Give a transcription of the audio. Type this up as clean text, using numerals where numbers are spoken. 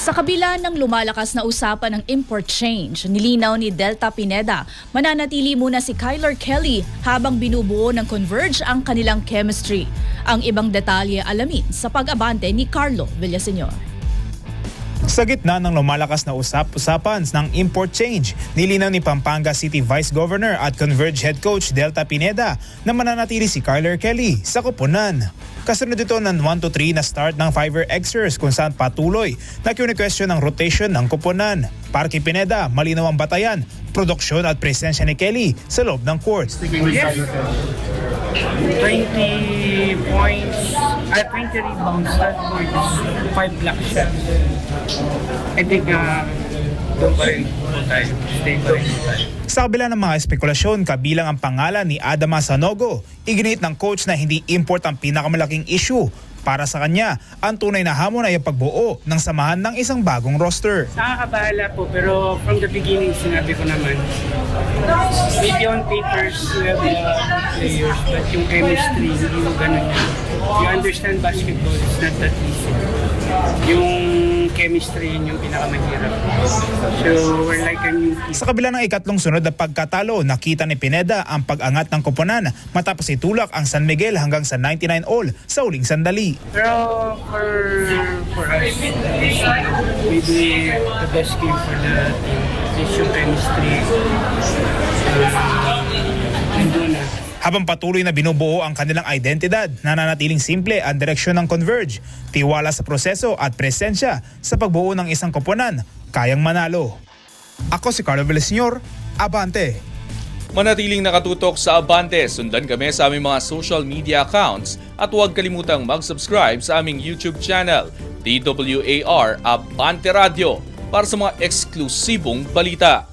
Sa kabila ng lumalakas na usapan ng import change, nilinaw ni Delta Pineda, mananatili muna si Kyler Kelly habang binubuo ng Converge ang kanilang chemistry. Ang ibang detalye alamin sa pag-abante ni Carlo Villaseñor. Sa gitna ng lumalakas na usap-usapan ng import change, nilinaw ni Pampanga City Vice Governor at Converge Head Coach Delta Pineda na mananatili si Kyler Kelly sa koponan. Kasunod ito ng 1-3 na start ng Fiverr Xers kung saan patuloy na kini-question ang rotation ng koponan. Para kay Pineda, malinaw ang batayan, produksyon at presensya ni Kelly sa loob ng court. 20 points, 20 rebounds, 12 points, 5 block shots. I think doon pa rin tayo. Stay pa rin tayo. Sa kabila ng mga espekulasyon kabilang ang pangalan ni Adama Sanogo, iginit ng coach na hindi import ang pinakamalaking issue. Para sa kanya, ang tunay na hamon ay ang pagbuo ng samahan ng isang bagong roster. Nakakabahala po, pero from the beginning sinabi ko naman, maybe on papers we have the players, but yung chemistry, hindi mo ganun yan. You understand basketball, it's not that easy. Yung chemistry yun yung pinakamahirap. So we're like a new team. Sa kabila ng ikatlong sunod na pagkatalo, nakita ni Pineda ang pag-angat ng koponan matapos itulak ang San Miguel hanggang sa 99 all sa uling sandali. Pero for us, maybe the best game for the team is yung chemistry. Nandun na. Habang patuloy na binubuo ang kanilang identidad, nananatiling simple ang direksyon ng Converge, tiwala sa proseso at presensya sa pagbuo ng isang koponan, kayang manalo. Ako si Carlo Villaseñor, Abante! Manatiling nakatutok sa Abante, sundan kami sa aming mga social media accounts at huwag kalimutang mag-subscribe sa aming YouTube channel, DWAR Abante Radio, para sa mga eksklusibong balita.